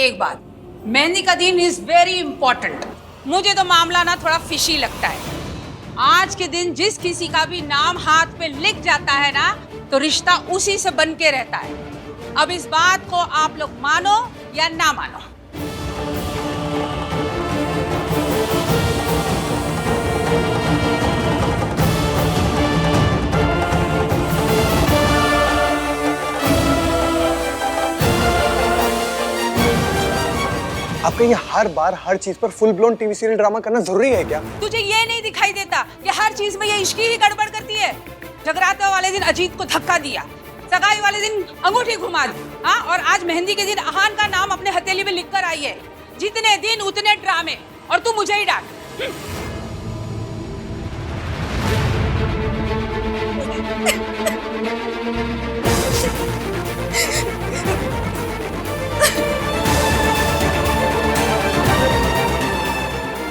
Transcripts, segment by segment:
एक बात, मेहंदी का दिन इज वेरी इंपॉर्टेंट। मुझे तो मामला ना थोड़ा फिशी लगता है। आज के दिन जिस किसी का भी नाम हाथ पे लिख जाता है ना, तो रिश्ता उसी से बन के रहता है। अब इस बात को आप लोग मानो या ना मानो। आपका ये हर बार हर चीज पर full blown TV serial drama करना जरूरी है क्या? तुझे ये नहीं दिखाई देता कि हर चीज में ये इश्की ही गड़बड़ करती है? जगराता वाले दिन अजीत को धक्का दिया, सगाई वाले दिन अंगूठी घुमा दी, हाँ, और आज मेहंदी के दिन अहान का नाम अपने हथेली में लिखकर आई है। जितने दिन उतने ड्रामे, और तू मुझे ही डांट।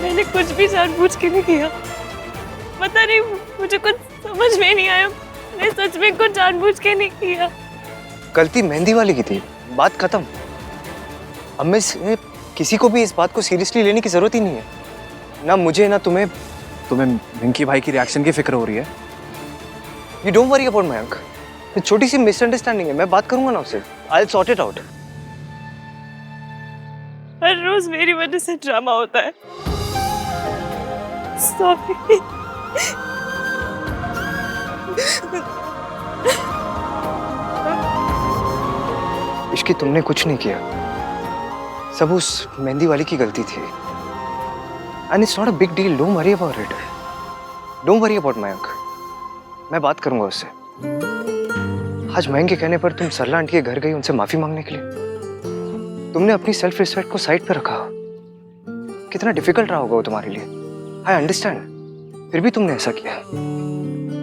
मैंने कुछ भी जानबूझ के नहीं किया। पता नहीं, मुझे कुछ समझ में नहीं आया। मैं सच में कुछ जानबूझ के नहीं किया। गलती मेहंदी वाली की थी, बात खत्म। अब में से किसी को भी इस बात को सीरियसली लेने की जरूरत ही नहीं है, ना मुझे ना तुम्हें। तुम्हें विंकी भाई की रिएक्शन की फिक्र हो रही है। You don't worry about Mayank. छोटी सी मिसअंडरस्टैंडिंग है, मैं बात करूंगा ना उससे। I will sort it out. हर रोज मेरी वजह से ड्रामा होता है। सॉरी। इश्की तुमने कुछ नहीं किया, सब उस मेहंदी वाली की गलती थी। And it's not a big deal, don't worry about it. Don't worry about Mayank, मैं बात करूंगा उससे। आज मयंक के कहने पर तुम सरला आंटी के घर गई उनसे माफी मांगने के लिए। तुमने अपनी सेल्फ रिस्पेक्ट को साइड पर रखा। कितना डिफिकल्ट रहा होगा वो तुम्हारे लिए, आई अंडरस्टैंड। फिर भी तुमने ऐसा किया।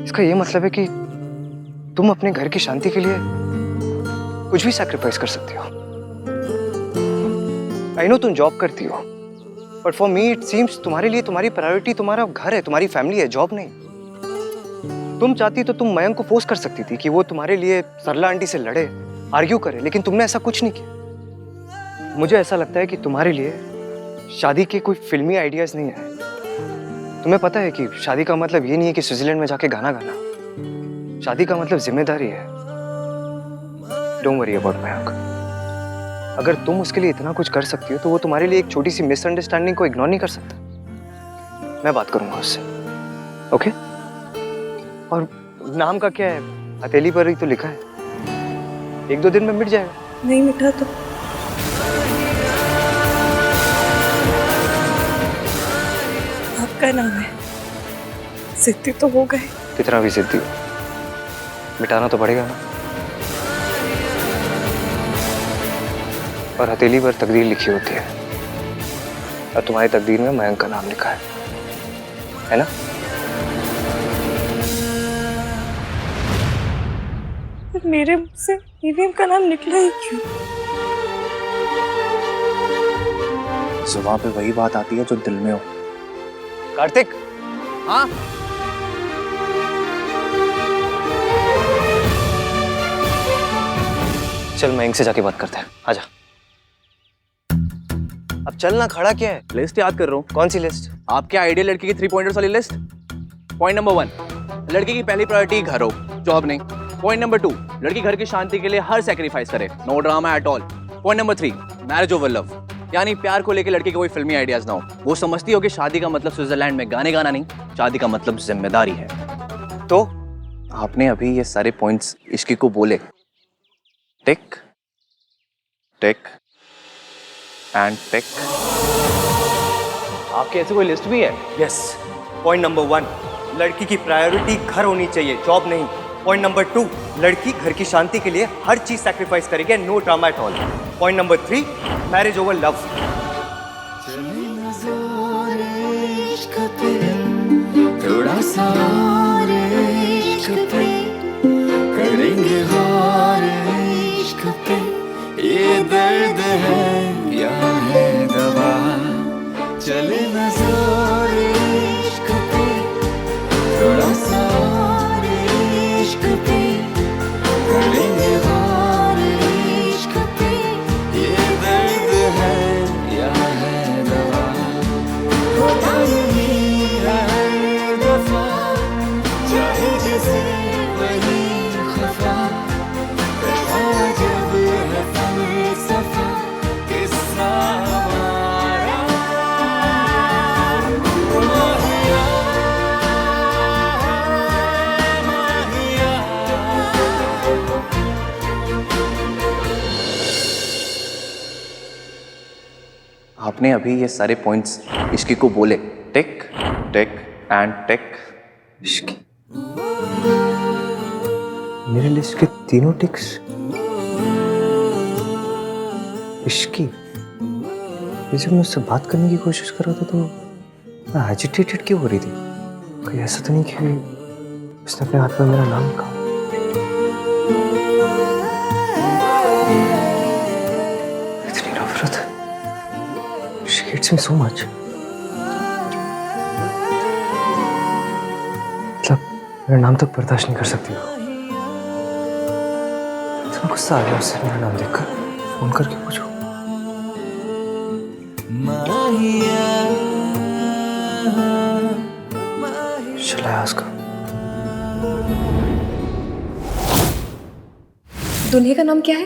इसका ये मतलब है कि तुम अपने घर की शांति के लिए कुछ भी सैक्रिफाइस कर सकती हो। आई नो तुम जॉब करती हो, but for me it seems तुम्हारे लिए तुम्हारी प्रायोरिटी तुम्हारा घर है, तुम्हारी फैमिली है, जॉब नहीं। तुम चाहती तो तुम मयंक को फोर्स कर सकती थी कि वो तुम्हारे लिए सरला आंटी से लड़े, आर्ग्यू करे, लेकिन तुमने ऐसा कुछ नहीं किया। मुझे ऐसा लगता है कि तुम्हारे लिए शादी के कोई फिल्मी आइडियाज नहीं है। तुम्हें पता है कि शादी का मतलब ये नहीं है कि स्विट्जरलैंड में जाके गाना गाना। शादी का मतलब जिम्मेदारी है। Don't worry about Mayank. अगर तुम उसके लिए इतना कुछ कर सकती हो तो वो तुम्हारे लिए एक छोटी सी मिसअंडरस्टैंडिंग को इग्नोर नहीं कर सकता। मैं बात करूंगा उससे, ओके? और नाम का क्या है? हथेली पर ही तो लिखा है, 1-2 दिन में मिट जाएगा। नहीं मिटा तो आपका नाम है, सिद्धि तो हो गए। कितना भी सिद्धि हो, मिटाना तो पड़ेगा ना। और हथेली पर तकदीर लिखी होती है, और तुम्हारी तकदीर में मयंक का नाम लिखा है ना? मेरे मुंह से ईवीएम का नाम निकला ही क्यों? जुबान पे वही बात आती है जो दिल में हो। कार्तिक, हाँ? चल मयंक से जाके बात करते हैं, आजा। अब चलना, खड़ा क्या है? लिस्ट याद कर रहा हूँ। कौन सी लिस्ट? आपके आइडियल लड़की की 3 पॉइंटर्स वाली लिस्ट। पॉइंट नंबर 1, लड़की की पहली प्रायोरिटी घर हो, जॉब नहीं। पॉइंट नंबर 2, लड़की घर की शांति के लिए हर सैक्रिफाइस करे, no drama at all. Point number 3, marriage over love, यानी प्यार को लेकर लड़की के कोई फिल्मी आइडियाज ना हो। वो समझती हो कि शादी का मतलब स्विट्जरलैंड में गाने गाना नहीं, शादी का मतलब जिम्मेदारी है। तो आपने अभी ये सारे पॉइंट्स इश्की को बोले, टिक टिक एंड टिक। आपके ऐसे कोई लिस्ट भी है? यस। पॉइंट नंबर 1, लड़की की प्रायोरिटी घर होनी चाहिए, जॉब नहीं। पॉइंट नंबर 2, लड़की घर की शांति के लिए हर चीज सैक्रिफाइस करेगी, no drama at all. Point number 3, marriage over love. थोड़ा सा और इश्क पे करेंगे और इश्क पे, ये दर्द है या है दवा, चले ना जोर इश्क पे, थोड़ा सा और इश्क पे करेंगे और इश्क पे, ये दर्द है आपने अभी ये सारे पॉइंट्स इश्की को बोले, टिक टिक एंड टिक। इश्की, मेरे लिस्ट के तीनों टिक्स इश्की। ये जब मुझसे बात करने की कोशिश कर रहा था तो मैं एजिटेटेड क्यों हो रही थी? कहीं ऐसा तो नहीं कि उसने अपने हाथ में मेरा नाम लिखा? इतनी नफरत, she hates me so much. मतलब मेरा नाम तक बर्दाश्त नहीं कर सकती वो। इतना गुस्सा आ गया उससे मेरा नाम देखकर। फोन करके पूछो। चला उसका। दुल्हे का नाम क्या है?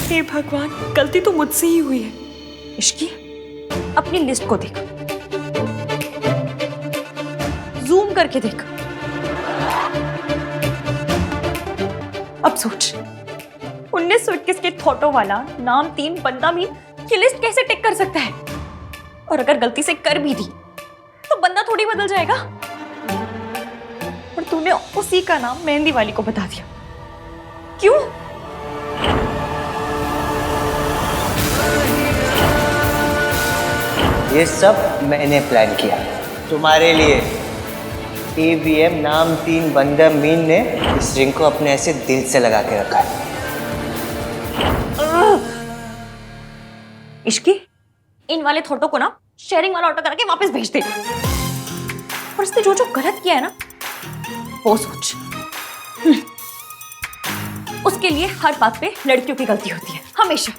हे भगवान, गलती तो मुझसे ही हुई है। इश्की, अपनी लिस्ट को देख, जूम करके देख। अब सोच, 1921 के थॉटो वाला नाम 3 बंदा भी ये लिस्ट कैसे टिक कर सकता है? और अगर गलती से कर भी दी तो बंदा थोड़ी बदल जाएगा। और तूने उसी का नाम मेहंदी वाली को बता दिया, क्यों? ये सब मैंने प्लान किया तुम्हारे लिए। EVM नाम 3 बंदा मीन ने इस रिंग को अपने ऐसे दिल से लगा के रखा है। इश्की, इन वाले थॉटो को ना शेयरिंग वाला ऑर्डर करके वापस भेज दे। और इसने जो जो गलत किया है ना वो सोच। उसके लिए हर बात पे लड़कियों की गलती होती है, हमेशा।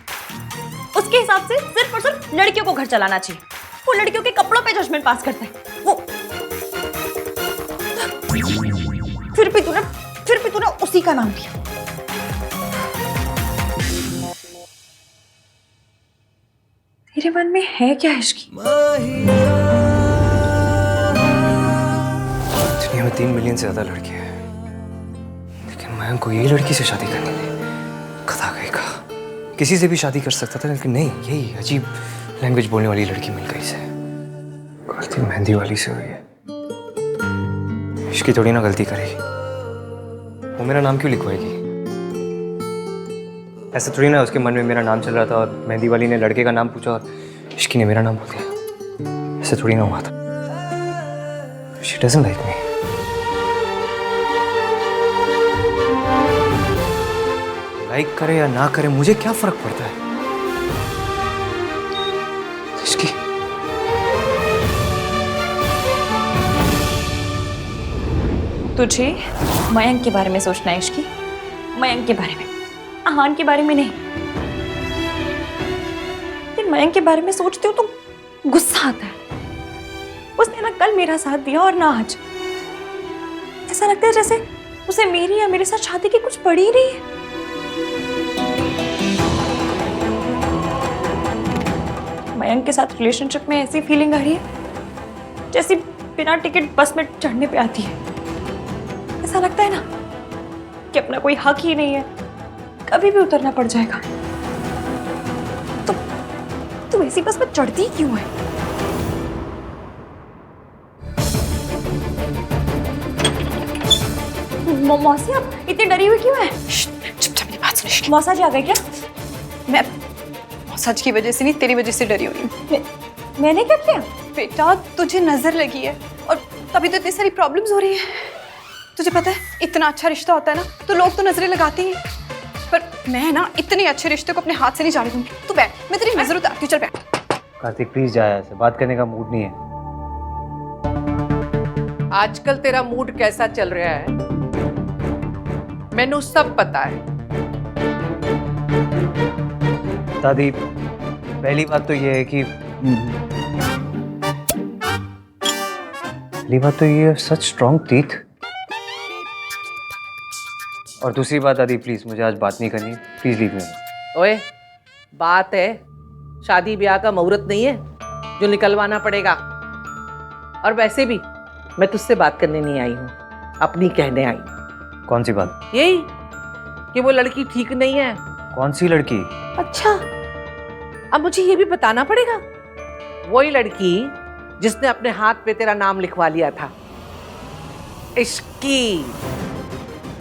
उसके हिसाब से सिर्फ और सिर्फ लड़कियों को घर चलाना चाहिए। वो लड़कियों के कपड़ों पे जजमेंट पास करता है। वो फिर भी तूने उसी का नाम लिया। तेरे मन में है क्या इश्की? दुनिया में 3 मिलियन से ज्यादा लड़के हैं, लेकिन मैं को यही लड़की से शादी करनी थी। खता गई का किसी से भी शादी कर सकता था, लेकिन नहीं, यही अजीब लैंग्वेज बोलने वाली लड़की मिल गई से। गलती मेहंदी वाली से हुई है। इश्की थोड़ी ना गलती करेगी, वो मेरा नाम क्यों लिखवाएगी? ऐसा थोड़ी ना उसके मन में मेरा नाम चल रहा था और मेहंदी वाली ने लड़के का नाम पूछा और इश्की ने मेरा नाम बोल दिया। ऐसा थोड़ी ना हुआ था। She doesn't like me. Like करे या ना करे मुझे क्या फर्क पड़ता है? इश्की, तुझे मयंक के बारे में सोचना है इश्की, मयंक के बारे में, आहान के बारे में नहीं। लेकिन मयंक के बारे में सोचते हो तो गुस्सा आता है। उसने ना कल मेरा साथ दिया और ना आज। ऐसा लगता है जैसे उसे मेरी या मेरे साथ शादी की कुछ पड़ी ही नहीं है। मयंक के साथ रिलेशनशिप में ऐसी फीलिंग आ रही है जैसी बिना टिकट बस में चढ़ने पे आती है। ऐसा लगता है ना कि अपना कोई हक ही नहीं है, कभी भी उतरना पड़ जाएगा। तो ऐसी बस में चढ़ती क्यों है? मौसी, आप इतनी डरी हुई क्यों है? चुपचाप मेरी बात सुन। मौसा जी आ गए क्या? मैं सच की वजह से नहीं, तेरी वजह से डरी हुई हूँ। मैंने क्या किया? बेटा, तुझे नजर लगी है और तभी तो इतनी सारी प्रॉब्लम्स हो रही है। तुझे पता है, इतना अच्छा रिश्ता होता है ना तो लोग तो नजरें लगाते ही हैं। पर मैं ना इतने अच्छे रिश्ते को अपने हाथ से नहीं जाने दूंगी। तू बैठ, मैं तेरी नजर उतारती हूँ। चल बैठ। कार्तिक प्लीज जाए, ऐसे बात करने का मूड नहीं है। आजकल तेरा मूड कैसा चल रहा है मैनू सब पता है। दादी, पहली बात तो ये है कि सच स्ट्रॉन्ग टीथ। और दूसरी बात दादी, प्लीज मुझे आज बात नहीं करनी, प्लीज लीव मी। ओए, बात है, शादी ब्याह का मुहूर्त नहीं है जो निकलवाना पड़ेगा। और वैसे भी मैं तुझसे बात करने नहीं आई हूँ, अपनी कहने आई हूँ। कौन सी बात? यही कि वो लड़की ठीक नहीं है। कौन सी लड़की? अच्छा, अब मुझे ये भी बताना पड़ेगा वही लड़की जिसने अपने हाथ पे तेरा नाम लिखवा लिया था, इश्की।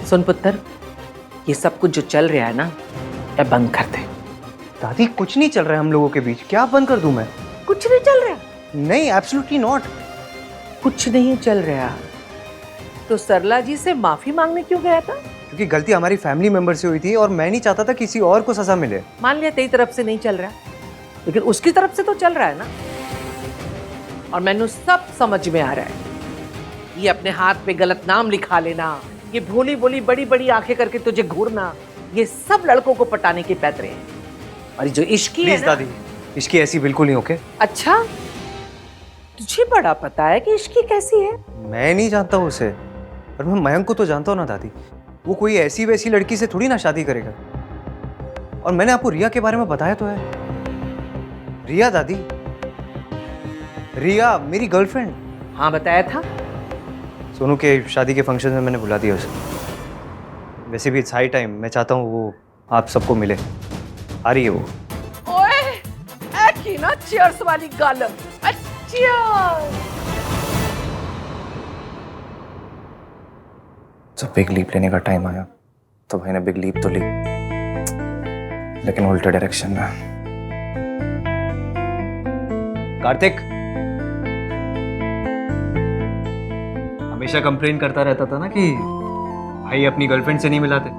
सुन पुत्र, ये सब कुछ जो चल रहा है ना, ये बंद कर दे। दादी कुछ नहीं चल रहा है हम लोगों के बीच, क्या बंद कर दूं मैं? कुछ नहीं चल रहा। नहीं, एब्सोल्युटली नॉट। कुछ नहीं चल रहा तो सरला जी से माफी मांगने क्यों गया था? क्योंकि गलती हमारी फैमिली मेंबर से हुई थी और मैं नहीं चाहता था किसी और को सजा मिले। मान लिया तेरी तरफ से नहीं चल रहा, लेकिन उसकी तरफ से तो चल रहा है ना। और मैंने सब समझ में आ रहा है। ये अपने हाथ पे गलत नाम लिखा लेना, ये भोली भोली बड़ी बड़ी आंखें करके तुझे घूरना, ये सब लड़कों को पटाने के पैतरे हैं। और जो इश्की है प्लीज ना, दादी, इश्की ऐसी बिल्कुल नहीं। ओके, अच्छा तुझे बड़ा पता है कि इश्की कैसी है? मैं नहीं जानता हूँ उसे, पर मैं मयंक को तो जानता हूँ ना दादी। वो कोई ऐसी वैसी लड़की से थोड़ी ना शादी करेगा। और मैंने आपको रिया के बारे में बताया तो है। रिया दादी, रिया मेरी गर्लफ्रेंड। हाँ बताया था। सोनू के शादी के फंक्शन में मैंने बुला दिया उसे। वैसे भी इट्स हाई टाइम, मैं चाहता हूँ वो आप सबको मिले। आ रही है वो। ओए ऐकी ना चीयर्स वाली गालम। चीयर्स। तो बिग लीप लेने का टाइम आया तो भाई ने बिग लीप तो ली, लेकिन उल्टे डायरेक्शन में। कार्तिक हमेशा कंप्लेन करता रहता था ना कि भाई अपनी गर्लफ्रेंड से नहीं मिलाते।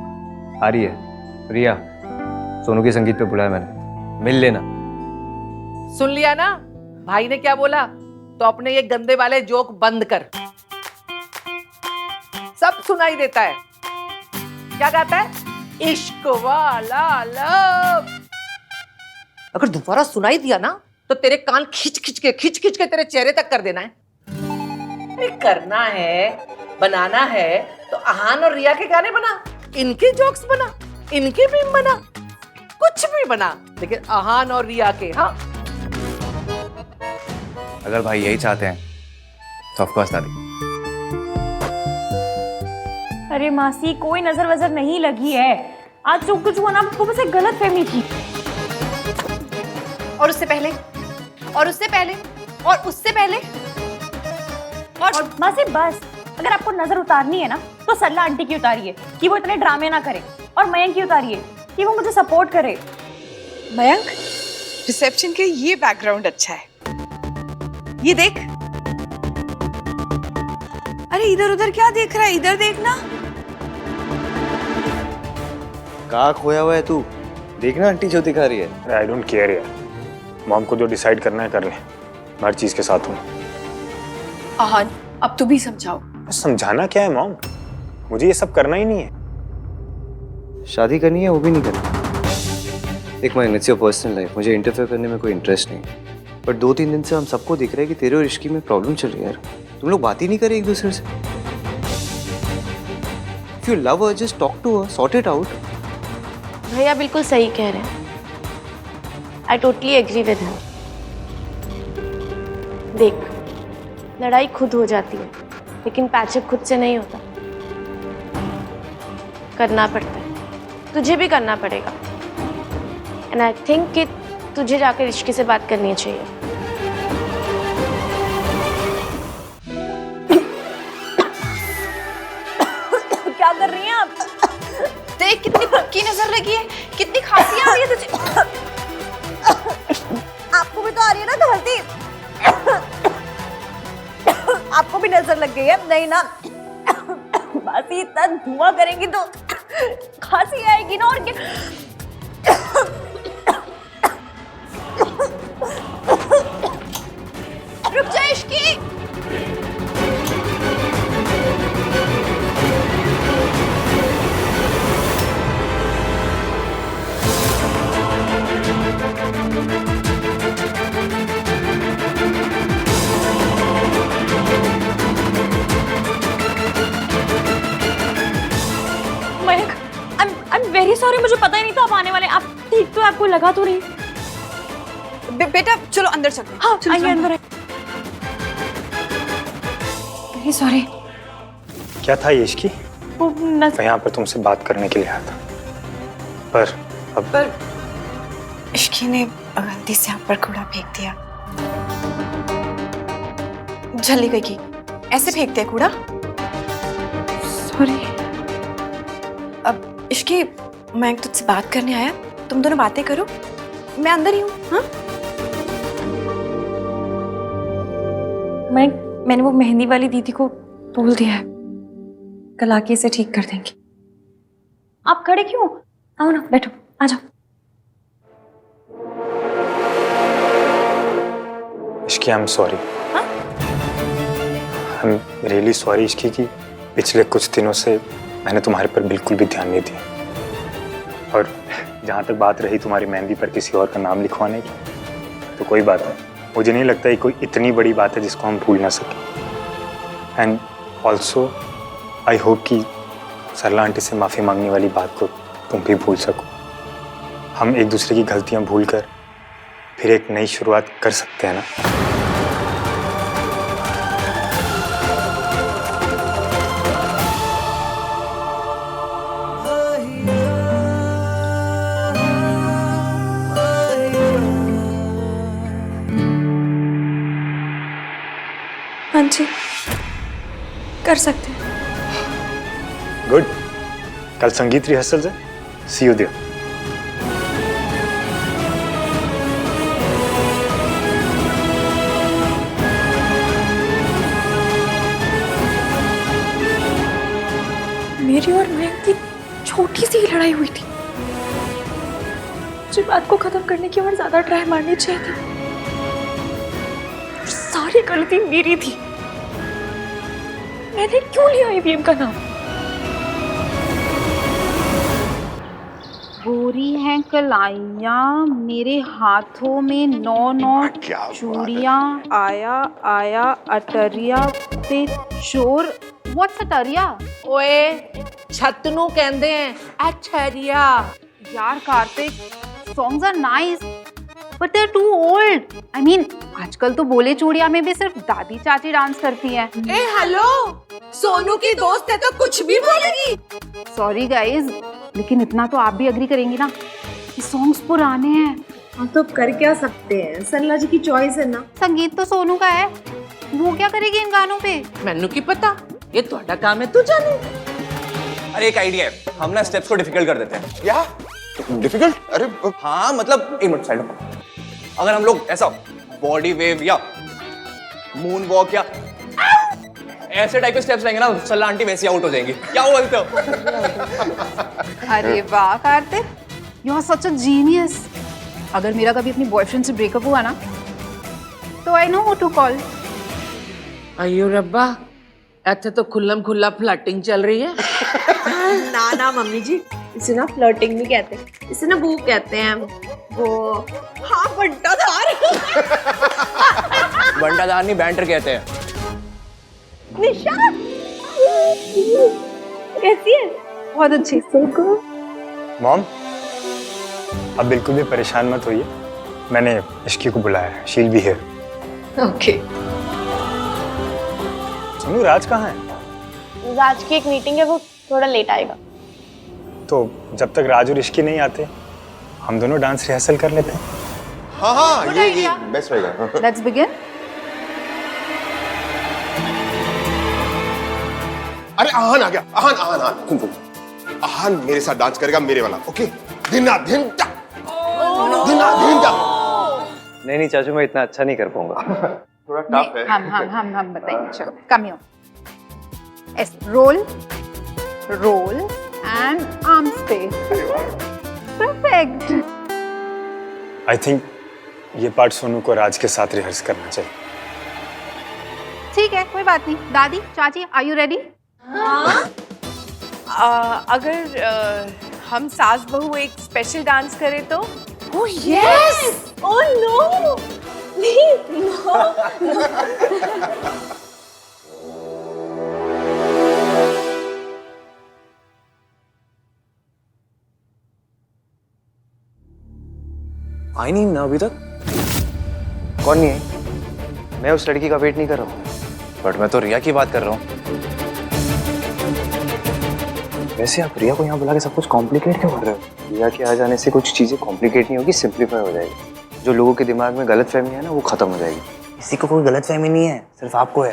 आ रही है रिया, सोनू के संगीत पे बुलाया मैंने, मिल लेना। सुन लिया ना भाई ने क्या बोला? तो अपने ये गंदे वाले जोक बंद कर। सब सुनाई देता है। क्या गाता है? इश्क वाला लव। अगर दोबारा सुनाई दिया ना तो तेरे कान खींच खींच के तेरे चेहरे तक कर देना है। करना है, बनाना है तो आहान और रिया के गाने बना, इनके जोक्स बना, इनके मीम बना, कुछ भी बना, लेकिन आहान और रिया के। हाँ अगर भाई यही चाहते हैं तो ऑफ कोर्स दादी। अरे मासी, कोई नजर वजर नहीं लगी है। आज जो कुछ हुआ ना, आपको बस एक गलत फहमी थी। और उससे पहले, और उससे पहले, और उससे पहले, और मासी बस, अगर आपको नजर उतारनी है ना तो सरला आंटी की उतारिए कि वो इतने ड्रामे ना करे, और मयंक की उतारिए कि वो मुझे सपोर्ट करे। मयंक, रिसेप्शन के ये बैकग्राउंड अच्छा है, ये देख। अरे इधर उधर क्या देख रहा है, इधर देखना। कहाँ खोया हुआ है तू? देखना आंटी जो दिखा रही है। आई डोंट केयर यार, मॉम को जो डिसाइड करना है कर ले, मैं हर चीज के साथ हूँ। आहान, अब तू भी समझाओ। समझाना क्या है मॉम, मुझे ये सब करना ही नहीं है। शादी करनी है वो भी नहीं करनी। एक Mayank, it's your personal life, मुझे इंटरफेयर करने में कोई इंटरेस्ट नहीं। पर 2-3 दिन से हम सबको दिख रहा है कि तेरे और इश्की में प्रॉब्लम चल रही है यार। तुम लोग बात ही नहीं करे एक दूसरे से। If you love her, just talk to her, sort it out. भैया बिल्कुल सही कह रहे हैं। I totally agree with him. देख, लड़ाई खुद हो जाती है, लेकिन पैचअप खुद से नहीं होता, करना पड़ता है। तुझे भी करना पड़ेगा। एंड आई थिंक कि तुझे जाकर इश्की से बात करनी चाहिए। क्या कर रही हैं आप? देख कितनी पक्की नजर लगी है, कितनी खांसी आ रही है तुझे। आपको भी तो आ रही है ना खांसी? आपको भी नजर लग गई है? नहीं ना? बासी इतना धुआं करेंगी तो खांसी आएगी ना। और क्या? रुक जा Ishki. Mayank, I'm very sorry, मुझे पता ही नहीं था आप आने वाले। आप ठीक तो? आपको लगा तो नहीं? बेटा चलो अंदर चलते हैं। हाँ आइए अंदर। Very sorry. क्या था ये इश्की? वो मैं यहाँ पर तुमसे बात करने के लिए आया था, पर अब इश्की ने गलती से आप पर कूड़ा फेंक दिया। झल्ली गई की ऐसे फेंकते हैं कूड़ा। सॉरी। अब इश्की, मैं तुझसे बात करने आया, तुम दोनों बातें करो, मैं अंदर ही हूँ। हाँ, मैंने वो मेहंदी वाली दीदी को बोल दिया है, कल आके इसे ठीक कर देंगे। आप खड़े क्यों? आओ ना, बैठो, आ जाओ। Ishki, I am sorry. I am really sorry Ishki की पिछले कुछ दिनों से मैंने तुम्हारे पर बिल्कुल भी ध्यान नहीं दिया। और जहाँ तक बात रही तुम्हारी मेहंदी पर किसी और का नाम लिखवाने की, तो कोई बात नहीं, मुझे नहीं लगता ये कोई इतनी बड़ी बात है जिसको हम भूल ना सकें। एंड ऑल्सो आई होप कि सरला आंटी से माफ़ी मांगने वाली बात को तुम भी भूल सको। हम एक दूसरे की गलतियाँ भूल कर फिर एक नई शुरुआत कर सकते हैं ना। हाँ जी, कर सकते हैं। गुड, कल संगीत रिहर्सल है, सी यू देयर। मेरी और मयंक की छोटी सी लड़ाई हुई थी, मुझे बात को खत्म करने की और ज्यादा ट्राई मारनी चाहिए थी। सारी गलती मेरी थी, मैंने क्यों लिया ईवीएम का नाम? गोरी हैं कलाइयाँ, मेरे हाथों में 9 चूड़ियाँ, आया आया अटरिया पे चोर। व्हाट्स अटरिया? ओए छतनू कहते हैं अटरिया। यार Kartik, songs are nice but they are too old. I mean आजकल तो बोले चूड़िया में भी सिर्फ दादी चाची डांस करती हैं। ए हेलो, सोनू की दोस्त है तो कुछ भी बोलेगी। सॉरी गाइज, लेकिन इतना तो आप भी एग्री करेंगी ना कि सॉन्ग्स पुराने हैं। हम तो कर क्या सकते हैं, सरला जी की चॉइस है ना। संगीत तो सोनू का है, वो क्या करेगी इन गानों पे? मैनू की पता, ये तुम्हारा काम है, तू जाने। अरे एक आइडिया है, हम ना स्टेप्स को डिफिकल्ट कर देते हैं। क्या डिफिकल्ट? अरे हाँ मतलब एक मिनट साइड, अगर हम लोग ऐसा बॉडी वेव या मून वॉक या ऐसे टाइप के स्टेप्स लेंगे ना, सरला आंटी वैसे आउट हो जाएंगी। क्या बोलते हो? अरे वाह Kartik, you are such a genius. अगर मेरा कभी अपनी बॉयफ्रेंड से ब्रेकअप हुआ ना, तो I know who to call. अयो रब्बा, ऐसे तो खुल्लम खुल्ला फ्लर्टिंग चल रही है। ना ना मम्मी जी, इसे ना फ्लर्टिंग नहीं कहते, इसे ना वो कहते हैं वो, हाँ बंटाधार। बंटाधार नहीं, बैंटर कहते हैं। निशा कैसी है? बहुत अच्छी। मॉम, अब बिल्कुल भी परेशान मत होइए, मैंने इश्की को बुलाया है, she will be here. Okay. Sonu, Raj कहाँ है? राज की एक मीटिंग है, वो थोड़ा लेट आएगा। तो जब तक राज और इश्की नहीं आते, हम दोनों डांस रिहर्सल कर लेते हैं। हाँ हाँ, ये बेस्ट रहेगा। Let's begin. अरे आहान आ गया, आहान आहान आहान, सुन सुन, आहान मेरे साथ डांस करेगा, मेरे वाला, ओके? धिना धिन टा, धिना धिन टा। नहीं चाचू, मैं इतना अच्छा नहीं कर पाऊंगा। थोड़ा टफ है। हम बताएंगे। चलो कम ही हो। As roll roll and arm space. Perfect. I think ये पार्ट सोनू को राज के साथ रिहर्स करना चाहिए। ठीक है, कोई बात नहीं। दादी चाची, आर यू रेडी? अगर हम सास बहू एक स्पेशल डांस करें तो? Oh yes! Oh no! Please no! आई नहीं ना अभी तक? कौन नहीं है? मैं उस लड़की का वेट नहीं कर रहा हूँ। बट मैं तो रिया की बात कर रहा हूँ। वैसे आप रिया को यहाँ बुला के सब कुछ कॉम्प्लिकेट क्यों कर रहे हो? रिया के आ जाने से कुछ चीजें कॉम्प्लिकेट नहीं होगी, सिंप्लीफाई हो जाएगी। जो लोगों के दिमाग में गलतफहमी है ना, वो खत्म हो जाएगी। किसी को कोई गलतफहमी नहीं है, सिर्फ आपको है।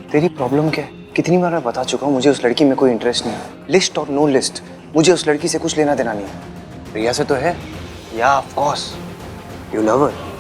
तेरी प्रॉब्लम क्या है? कितनी बार मैं बता चुका हूँ मुझे उस लड़की में कोई इंटरेस्ट नहीं है। लिस्ट और नो लिस्ट, मुझे उस लड़की से कुछ लेना देना नहीं है। प्रिया से तो है। या of course, you love her.